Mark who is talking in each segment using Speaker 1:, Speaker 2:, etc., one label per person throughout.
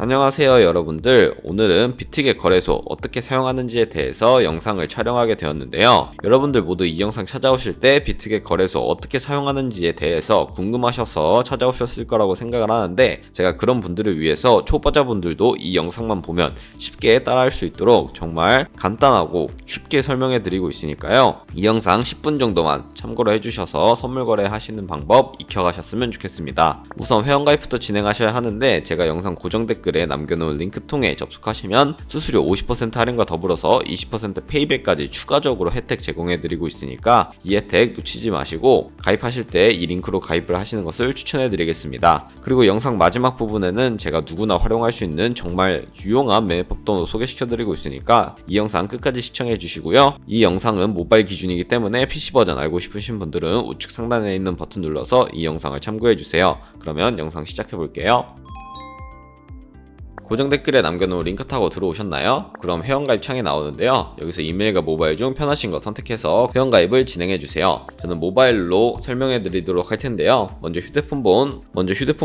Speaker 1: 안녕하세요 여러분들. 오늘은 비트겟 거래소 어떻게 사용하는지에 대해서 영상을 촬영하게 되었는데요. 여러분들 모두 이 영상 찾아오실 때 비트겟 거래소 어떻게 사용하는지에 대해서 궁금하셔서 찾아오셨을 거라고 생각을 하는데, 제가 그런 분들을 위해서 초보자분들도 이 영상만 보면 쉽게 따라할 수 있도록 정말 간단하고 쉽게 설명해 드리고 있으니까요. 이 영상 10분 정도만 참고로 해주셔서 선물 거래 하시는 방법 익혀가셨으면 좋겠습니다. 우선 회원가입부터 진행하셔야 하는데, 제가 영상 고정 댓글에 남겨놓은 링크 통해 접속하시면 수수료 50% 할인과 더불어서 20% 페이백까지 추가적으로 혜택 제공해드리고 있으니까 이 혜택 놓치지 마시고 가입하실 때 이 링크로 가입을 하시는 것을 추천해드리겠습니다. 그리고 영상 마지막 부분에는 제가 누구나 활용할 수 있는 정말 유용한 매매법도 소개시켜드리고 있으니까 이 영상 끝까지 시청해주시고요. 이 영상은 모바일 기준이기 때문에 PC 버전 알고 싶으신 분들은 우측 상단에 있는 버튼 눌러서 이 영상을 참고해주세요. 그러면 영상 시작해볼게요. 고정 댓글에 남겨놓은 링크 타고 들어오셨나요? 그럼 회원가입 창이 나오는데요. 여기서 이메일과 모바일 중 편하신 거 선택해서 회원가입을 진행해주세요. 저는 모바일로 설명해드리도록 할 텐데요. 먼저 휴대폰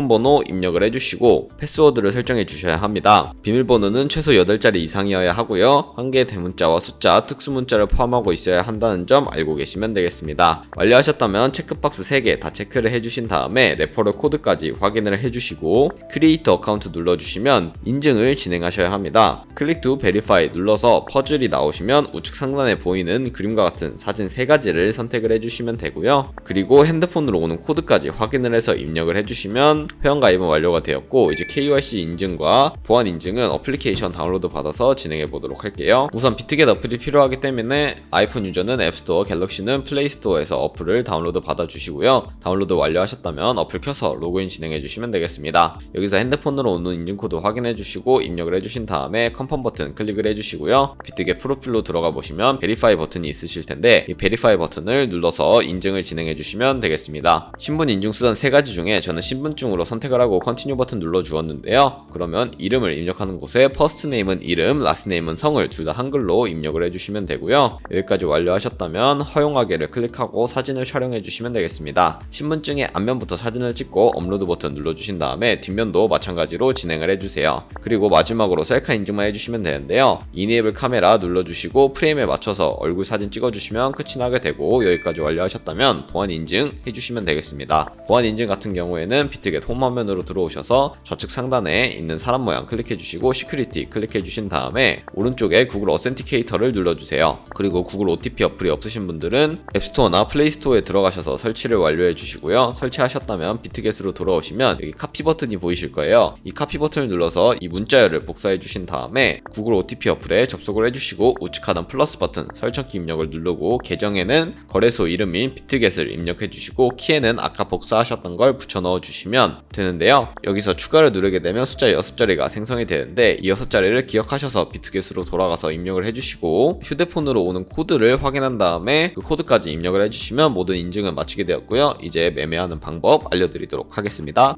Speaker 1: 번호 입력을 해주시고 패스워드를 설정해 주셔야 합니다. 비밀번호는 최소 8자리 이상이어야 하고요. 한 개의 대문자와 숫자, 특수문자를 포함하고 있어야 한다는 점 알고 계시면 되겠습니다. 완료하셨다면 체크박스 3개 다 체크를 해주신 다음에 레퍼럴 코드까지 확인을 해주시고 크리에이터 어카운트 눌러주시면 인증을 진행하셔야 합니다. 클릭 to verify 눌러서 퍼즐이 나오시면 우측 상단에 보이는 그림과 같은 사진 3가지를 선택을 해주시면 되고요. 그리고 핸드폰으로 오는 코드까지 확인을 해서 입력을 해주시면 회원가입은 완료가 되었고, 이제 KYC 인증과 보안 인증은 어플리케이션 다운로드 받아서 진행해 보도록 할게요. 우선 비트겟 어플이 필요하기 때문에 아이폰 유저는 앱스토어, 갤럭시는 플레이스토어에서 어플을 다운로드 받아주시고요. 다운로드 완료하셨다면 어플 켜서 로그인 진행해 주시면 되겠습니다. 여기서 핸드폰으로 오는 인증코드 확인해 주시고 입력을 해주신 다음에 컨펌 버튼 클릭을 해주시고요. 비트겟 프로필로 들어가 보시면 베리파이 버튼이 있으실 텐데, 이 베리파이 버튼을 눌러서 인증을 진행해 주시면 되겠습니다. 신분 인증 수단 3가지 중에 저는 신분증으로 선택을 하고 컨티뉴 버튼 눌러 주었는데요. 그러면 이름을 입력하는 곳에 퍼스트 네임은 이름, 라스트 네임은 성을 둘 다 한글로 입력을 해주시면 되고요. 여기까지 완료하셨다면 허용하기를 클릭하고 사진을 촬영해 주시면 되겠습니다. 신분증의 앞면부터 사진을 찍고 업로드 버튼 눌러 주신 다음에 뒷면도 마찬가지로 진행을 해주세요. 그리고 마지막으로 셀카 인증만 해주시면 되는데요. 이네이블 카메라 눌러주시고 프레임에 맞춰서 얼굴 사진 찍어주시면 끝이 나게 되고, 여기까지 완료하셨다면 보안 인증 해주시면 되겠습니다. 보안 인증 같은 경우에는 비트겟 홈 화면으로 들어오셔서 좌측 상단에 있는 사람 모양 클릭해주시고 시큐리티 클릭해주신 다음에 오른쪽에 구글 어센티케이터를 눌러주세요. 그리고 구글 OTP 어플이 없으신 분들은 앱스토어나 플레이스토어에 들어가셔서 설치를 완료해 주시고요. 설치하셨다면 비트겟으로 돌아오시면 여기 카피 버튼이 보이실 거예요. 이 카피 버튼을 눌러서 이 문자열을 복사해 주신 다음에 구글 OTP 어플에 접속을 해주시고 우측 하단 플러스 버튼 설정키 입력을 누르고 계정에는 거래소 이름인 비트겟을 입력해 주시고 키에는 아까 복사하셨던 걸 붙여 넣어 주시면 되는데요. 여기서 추가를 누르게 되면 숫자 6자리가 생성이 되는데, 이 6자리를 기억하셔서 비트겟으로 돌아가서 입력을 해주시고 휴대폰으로 오는 코드를 확인한 다음에 그 코드까지 입력을 해주시면 모든 인증은 마치게 되었고요. 이제 매매하는 방법 알려드리도록 하겠습니다.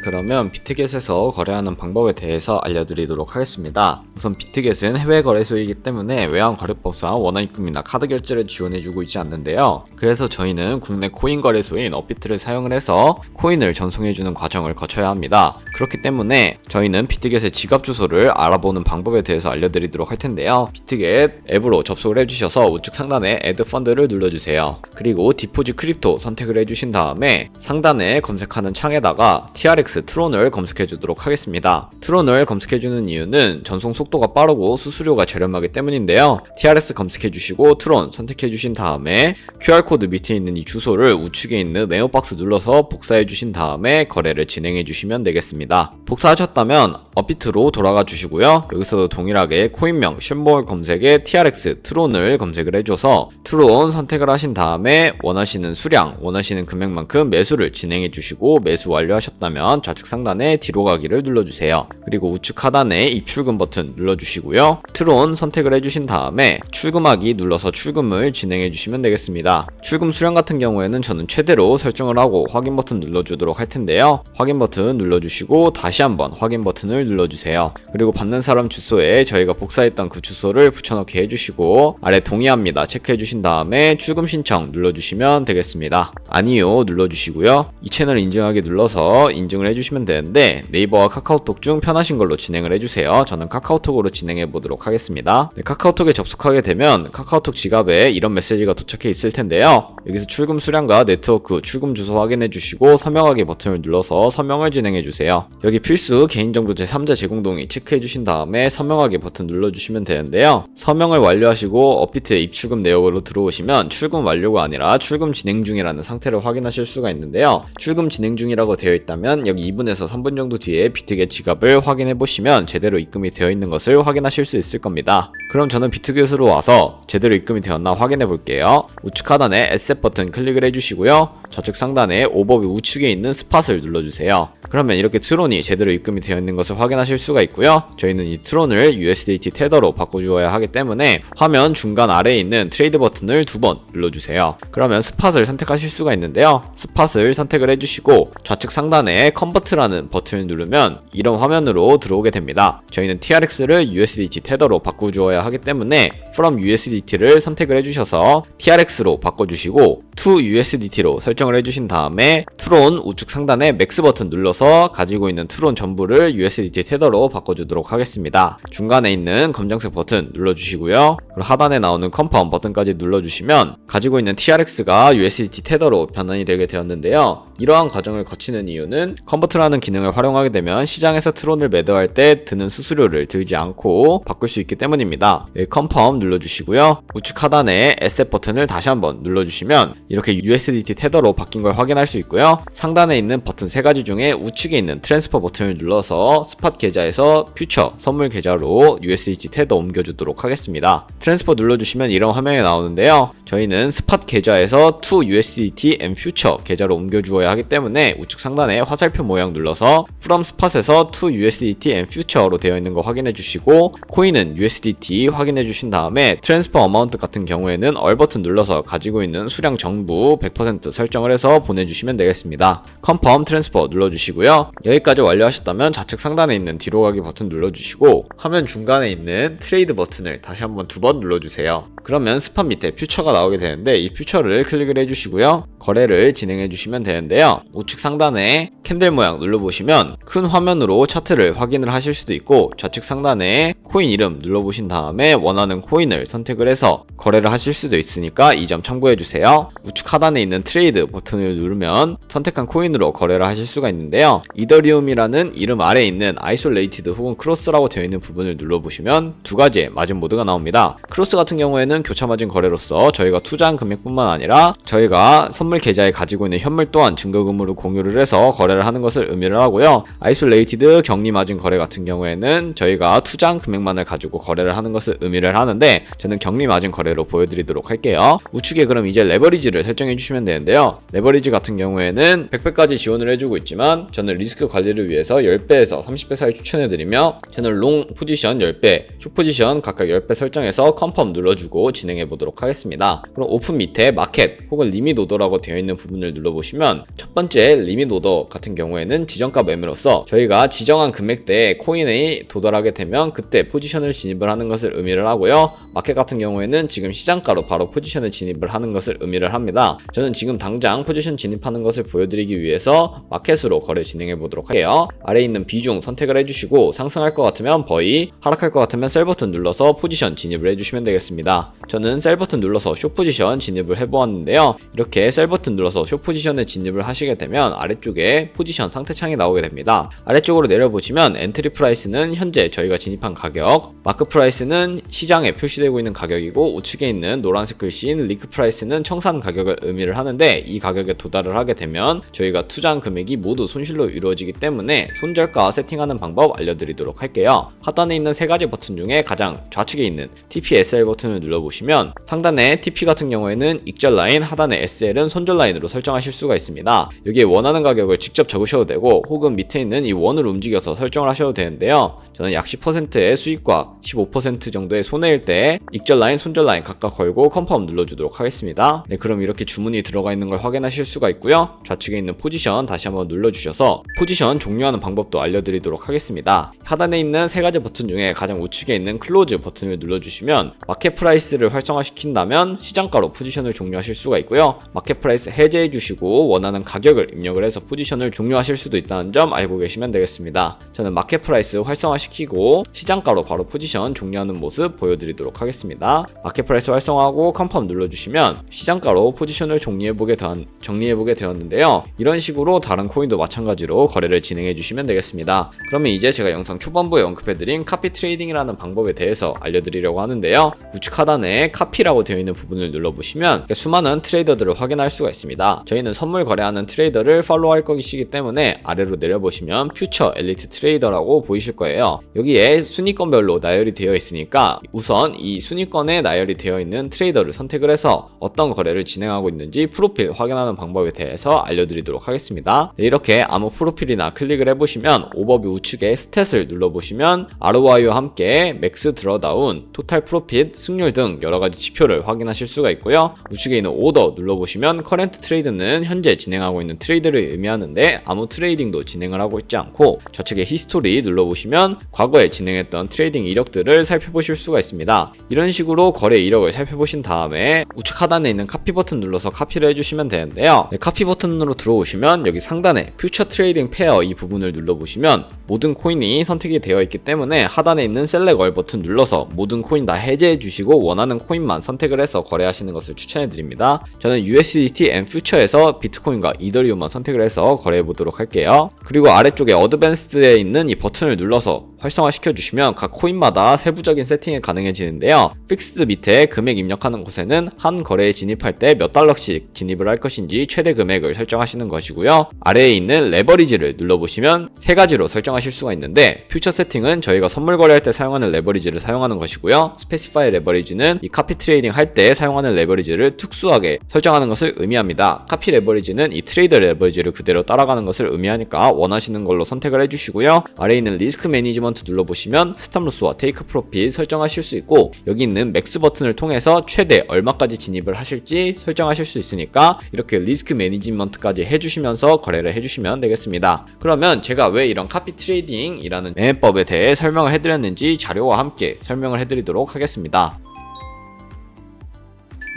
Speaker 1: 그러면 비트겟에서 거래하는 방법에 대해서 알려드리도록 하겠습니다. 우선 비트겟은 해외 거래소이기 때문에 외환거래법상 원화입금이나 카드 결제를 지원해주고 있지 않는데요. 그래서 저희는 국내 코인 거래소인 업비트를 사용을 해서 코인을 전송해주는 과정을 거쳐야 합니다. 그렇기 때문에 저희는 비트겟의 지갑 주소를 알아보는 방법에 대해서 알려드리도록 할 텐데요. 비트겟 앱으로 접속을 해주셔서 우측 상단에 애드 펀드를 눌러주세요. 그리고 디포짓 크립토 선택을 해주신 다음에 상단에 검색하는 창에다가 TRX 트론을 검색해 주도록 하겠습니다. 트론을 검색해주는 이유는 전송 속도가 빠르고 수수료가 저렴하기 때문인데요. TRS 검색해 주시고 트론 선택해 주신 다음에 QR코드 밑에 있는 이 주소를 우측에 있는 네오박스 눌러서 복사해 주신 다음에 거래를 진행해 주시면 되겠습니다. 복사하셨다면 업비트로 돌아가 주시고요. 여기서도 동일하게 코인명 심볼 검색에 TRX 트론을 검색을 해줘서 트론 선택을 하신 다음에 원하시는 수량, 원하시는 금액만큼 매수를 진행해 주시고, 매수 완료하셨다면 좌측 상단에 뒤로 가기를 눌러주세요. 그리고 우측 하단에 입출금 버튼 눌러주시고요. 트론 선택을 해주신 다음에 출금하기 눌러서 출금을 진행해 주시면 되겠습니다. 출금 수량 같은 경우에는 저는 최대로 설정을 하고 확인 버튼 눌러주도록 할 텐데요. 확인 버튼 눌러주시고 다시 한번 확인 버튼을 눌러주세요. 그리고 받는 사람 주소에 저희가 복사했던 그 주소를 붙여넣기 해주시고 아래 동의합니다 체크해 주신 다음에 출금 신청 눌러주시면 되겠습니다. 아니요 눌러주시고요. 이 채널 인증하기 눌러서 인증을 진행을 해주시면 되는데 네이버와 카카오톡 중 편하신 걸로 진행을 해주세요. 저는 카카오톡으로 진행해 보도록 하겠습니다. 네, 카카오톡에 접속하게 되면 카카오톡 지갑에 이런 메시지가 도착해 있을 텐데요. 여기서 출금 수량과 네트워크, 출금 주소 확인해 주시고 서명하기 버튼을 눌러서 서명을 진행해 주세요. 여기 필수 개인정보 제3자 제공 동의 체크해 주신 다음에 서명하기 버튼 눌러주시면 되는데요. 서명을 완료하시고 업비트의 입출금 내역으로 들어오시면 출금 완료가 아니라 출금 진행 중이라는 상태를 확인하실 수가 있는데요. 출금 진행 중이라고 되어 있다면 여기 2분에서 3분 정도 뒤에 비트겟 지갑을 확인해 보시면 제대로 입금이 되어 있는 것을 확인하실 수 있을 겁니다. 그럼 저는 비트겟으로 와서 제대로 입금이 되었나 확인해 볼게요. 우측 하단에 에셋 버튼 클릭을 해주시고요. 좌측 상단에 오버뷰 우측에 있는 스팟을 눌러주세요. 그러면 이렇게 트론이 제대로 입금이 되어 있는 것을 확인하실 수가 있고요. 저희는 이 트론을 USDT 테더로 바꿔주어야 하기 때문에 화면 중간 아래에 있는 트레이드 버튼을 2번 눌러주세요. 그러면 스팟을 선택하실 수가 있는데요. 스팟을 선택을 해주시고 좌측 상단에 컨버트라는 버튼을 누르면 이런 화면으로 들어오게 됩니다. 저희는 TRX를 USDT 테더로 바꿔주어야 하기 때문에 From USDT를 선택을 해주셔서 TRX로 바꿔주시고 To USDT로 설정을 해주신 다음에 트론 우측 상단에 맥스 버튼 눌러서 가지고 있는 트론 전부를 USDT 테더로 바꿔주도록 하겠습니다. 중간에 있는 검정색 버튼 눌러주시고요. 그리고 하단에 나오는 컨펌 버튼까지 눌러주시면 가지고 있는 TRX가 USDT 테더로 변환이 되게 되었는데요. 이러한 과정을 거치는 이유는 컨버트라는 기능을 활용하게 되면 시장에서 트론을 매도할 때 드는 수수료를 들지 않고 바꿀 수 있기 때문입니다. 컨펌 눌러주시고요. 우측 하단에 에셋 버튼을 다시 한번 눌러주시면 이렇게 USDT 테더로 바뀐 걸 확인할 수 있고요. 상단에 있는 버튼 3가지 중에 우측에 있는 트랜스퍼 버튼을 눌러서 스팟 계좌에서 퓨처 선물 계좌로 USDT 테더 옮겨주도록 하겠습니다. 트랜스퍼 눌러주시면 이런 화면이 나오는데요. 저희는 스팟 계좌에서 to USDT and future 계좌로 옮겨주어야 하기 때문에 우측 상단에 화살표 모양 눌러서 from spot에서 to USDT and future로 되어 있는 거 확인해 주시고 코인은 USDT 확인해 주신 다음에 트랜스퍼 어마운트 같은 경우에는 얼 버튼 눌러서 가지고 있는 수량 정부 100% 설정을 해서 보내주시면 되겠습니다. 컨펌 트랜스퍼 눌러주시고요. 여기까지 완료하셨다면 좌측 상단에 있는 뒤로 가기 버튼 눌러주시고 화면 중간에 있는 트레이드 버튼을 다시 한번 2번 눌러주세요. 그러면 스팟 밑에 퓨처가 나오게 되는데 이 퓨처를 클릭을 해주시고요. 거래를 진행해 주시면 되는데요. 우측 상단에 캔들 모양 눌러보시면 큰 화면으로 차트를 확인을 하실 수도 있고 좌측 상단에 코인 이름 눌러보신 다음에 원하는 코인을 선택을 해서 거래를 하실 수도 있으니까 이 점 참고해 주세요. 우측 하단에 있는 트레이드 버튼을 누르면 선택한 코인으로 거래를 하실 수가 있는데요. 이더리움이라는 이름 아래에 있는 아이솔레이티드 혹은 크로스라고 되어 있는 부분을 눌러보시면 2가지의 마진 모드가 나옵니다. 크로스 같은 경우에는 교차 마진 거래로서 저희가 투자한 금액뿐만 아니라 저희가 선물 계좌에 가지고 있는 현물 또한 증거금으로 공유를 해서 거래를 하는 것을 의미를 하고요. 아이솔레이티드 격리 마진 거래 같은 경우에는 저희가 투자한 금액만을 가지고 거래를 하는 것을 의미를 하는데 저는 격리 마진 거래로 보여드리도록 할게요. 우측에 그럼 이제 레버리지를 설정해 주시면 되는데요. 레버리지 같은 경우에는 100배까지 지원을 해주고 있지만 저는 리스크 관리를 위해서 10배에서 30배 사이 추천해드리며 저는 롱 포지션 10배, 숏 포지션 각각 10배 설정해서 컨펌 눌러주고 진행해 보도록 하겠습니다. 그럼 오픈 밑에 마켓 혹은 리밋 오더라고 되어 있는 부분을 눌러보시면 첫 번째 리밋 오더 같은 경우에는 지정가 매매로서 저희가 지정한 금액대에 코인에 도달하게 되면 그때 포지션을 진입을 하는 것을 의미를 하고요. 마켓 같은 경우에는 지금 시장가로 바로 포지션을 진입을 하는 것을 의미를 합니다. 저는 지금 당장 포지션 진입하는 것을 보여드리기 위해서 마켓으로 거래 진행해 보도록 할게요. 아래에 있는 비중 선택을 해주시고 상승할 것 같으면 버이, 하락할 것 같으면 셀 버튼 눌러서 포지션 진입을 해주시면 되겠습니다. 저는 셀 버튼 눌러서 숏 포지션 진입을 해보았는데요. 이렇게 셀 버튼 눌러서 숏 포지션에 진입을 하시게 되면 아래쪽에 포지션 상태창이 나오게 됩니다. 아래쪽으로 내려보시면 엔트리 프라이스는 현재 저희가 진입한 가격, 마크 프라이스는 시장에 표시되고 있는 가격이고 우측에 있는 노란색 글씨인 리크 프라이스는 청산 가격을 의미를 하는데 이 가격에 도달을 하게 되면 저희가 투자한 금액이 모두 손실로 이루어지기 때문에 손절가 세팅하는 방법 알려드리도록 할게요. 하단에 있는 3가지 버튼 중에 가장 좌측에 있는 TP/SL 버튼을 눌러보시면 상단에 TP 같은 경우에는 익절 라인, 하단에 SL은 손절 라인으로 설정하실 수가 있습니다. 여기에 원하는 가격을 직접 적으셔도 되고 혹은 밑에 있는 이 원을 움직여서 설정을 하셔도 되는데요. 저는 약 10%의 수익과 15% 정도의 손해일 때 익절 라인, 손절 라인 각각 걸고 컨펌 눌러주도록 하겠습니다. 네, 그럼 이렇게 주문이 들어가 있는 걸 확인하실 수가 있고요. 좌측에 있는 포지션 다시 한번 눌러주셔서 포지션 종료하는 방법도 알려드리도록 하겠습니다. 하단에 있는 3가지 버튼 중에 가장 우측에 있는 클로즈 버튼을 눌러주시면 마켓 프라이스를 활성화시킨다면 시장가로 포지션을 종료하실 수가 있고요. 마켓 프라이스 해제해 주시고 원하는 가격을 입력을 해서 포지션을 종료하시면 중요하실 수도 있다는 점 알고 계시면 되겠습니다. 저는 마켓 프라이스 활성화시키고 시장가로 바로 포지션 종료하는 모습 보여드리도록 하겠습니다. 마켓 프라이스 활성화하고 컨펌 눌러주시면 시장가로 포지션을 정리해보게 되었는데요. 이런 식으로 다른 코인도 마찬가지로 거래를 진행해 주시면 되겠습니다. 그러면 이제 제가 영상 초반부에 언급해드린 카피 트레이딩이라는 방법에 대해서 알려드리려고 하는데요. 우측 하단에 카피라고 되어 있는 부분을 눌러보시면 수많은 트레이더들을 확인할 수가 있습니다. 저희는 선물 거래하는 트레이더를 팔로우할 것이기 때문에 아래로 내려보시면 퓨처 엘리트 트레이더라고 보이실 거예요. 여기에 순위권별로 나열이 되어 있으니까 우선 이 순위권에 나열이 되어 있는 트레이더를 선택을 해서 어떤 거래를 진행하고 있는지 프로필 확인하는 방법에 대해서 알려드리도록 하겠습니다. 네, 이렇게 아무 프로필이나 클릭을 해보시면 오버뷰 우측에 스탯을 눌러보시면 ROI와 함께 맥스 드러다운, 토탈 프로핏, 승률 등 여러가지 지표를 확인하실 수가 있고요. 우측에 있는 오더 눌러보시면 커런트 트레이드는 현재 진행하고 있는 트레이드를 의미하는데 아무 트레이딩도 진행을 하고 있지 않고, 좌측에 히스토리 눌러보시면 과거에 진행했던 트레이딩 이력들을 살펴보실 수가 있습니다. 이런 식으로 거래 이력을 살펴보신 다음에 우측 하단에 있는 카피 버튼 눌러서 카피를 해주시면 되는데요. 네, 카피 버튼으로 들어오시면 여기 상단에 퓨처 트레이딩 페어 이 부분을 눌러보시면 모든 코인이 선택이 되어 있기 때문에 하단에 있는 셀렉 얼 버튼 눌러서 모든 코인 다 해제해 주시고 원하는 코인만 선택을 해서 거래하시는 것을 추천해 드립니다. 저는 USDT and 퓨처에서 비트코인과 이더리움만 선택을 해서 거래해 보도록 할게요. 그리고 아래쪽에 어드밴스드에 있는 이 버튼을 눌러서 활성화시켜 주시면 각 코인마다 세부적인 세팅이 가능해지는데요. 픽스드 밑에 금액 입력하는 곳에는 한 거래에 진입할 때 몇 달러씩 진입을 할 것인지 최대 금액을 설정하시는 것이고요. 아래에 있는 레버리지를 눌러보시면 세 가지로 설정하실 수가 있는데, 퓨처 세팅은 저희가 선물 거래할 때 사용하는 레버리지를 사용하는 것이고요. 스페시파이 레버리지는 이 카피 트레이딩 할 때 사용하는 레버리지를 특수하게 설정하는 것을 의미합니다. 카피 레버리지는 이 트레이더 레버리지를 그대로 따라가는 것을 의미하니까 원하시는 걸로 선택을 해주시고요. 아래에 있는 리스크 매니지먼트 눌러보시면 스탑로스와 테이크 프로핏 설정하실 수 있고, 여기 있는 맥스 버튼을 통해서 최대 얼마까지 진입을 하실지 설정하실 수 있으니까 이렇게 리스크 매니지먼트까지 해주시면서 거래를 해주시면 되겠습니다. 그러면 제가 왜 이런 카피 트레이딩이라는 매매법에 대해 설명을 해드렸는지 자료와 함께 설명을 해드리도록 하겠습니다.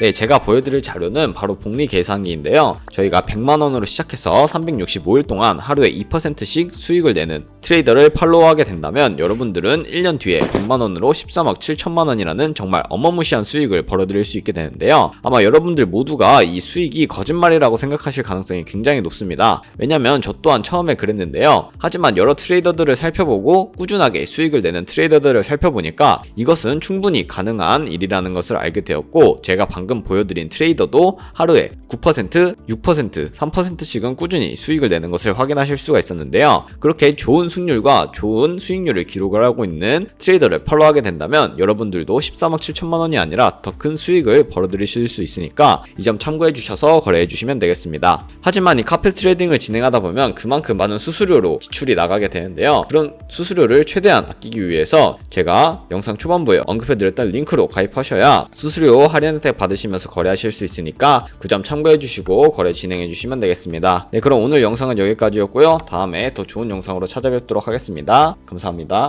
Speaker 1: 네, 제가 보여드릴 자료는 바로 복리 계산기인데요. 저희가 100만원으로 시작해서 365일 동안 하루에 2%씩 수익을 내는 트레이더를 팔로우하게 된다면 여러분들은 1년 뒤에 100만원으로 13억 7천만원이라는 정말 어마무시한 수익을 벌어들일 수 있게 되는데요. 아마 여러분들 모두가 이 수익이 거짓말이라고 생각하실 가능성이 굉장히 높습니다. 왜냐면 저 또한 처음에 그랬는데요. 하지만 여러 트레이더들을 살펴보고 꾸준하게 수익을 내는 트레이더들을 살펴보니까 이것은 충분히 가능한 일이라는 것을 알게 되었고, 제가 방금 보여드린 트레이더도 하루에 9%, 6%, 3%씩은 꾸준히 수익을 내는 것을 확인하실 수가 있었는데요. 그렇게 좋은 승률과 좋은 수익률을 기록을 하고 있는 트레이더를 팔로우하게 된다면 여러분들도 13억 7천만원이 아니라 더 큰 수익을 벌어들이실 수 있으니까 이 점 참고해 주셔서 거래해 주시면 되겠습니다. 하지만 이 카피 트레이딩을 진행하다 보면 그만큼 많은 수수료로 지출이 나가게 되는데요. 그런 수수료를 최대한 아끼기 위해서 제가 영상 초반부에 언급해드렸던 링크로 가입하셔야 수수료 할인 혜택 받으시면서 거래하실 수 있으니까 그 점 참고해 주시고 거래 진행해 주시면 되겠습니다. 네, 그럼 오늘 영상은 여기까지였고요. 다음에 더 좋은 영상으로 찾아뵙도록 하겠습니다. 감사합니다.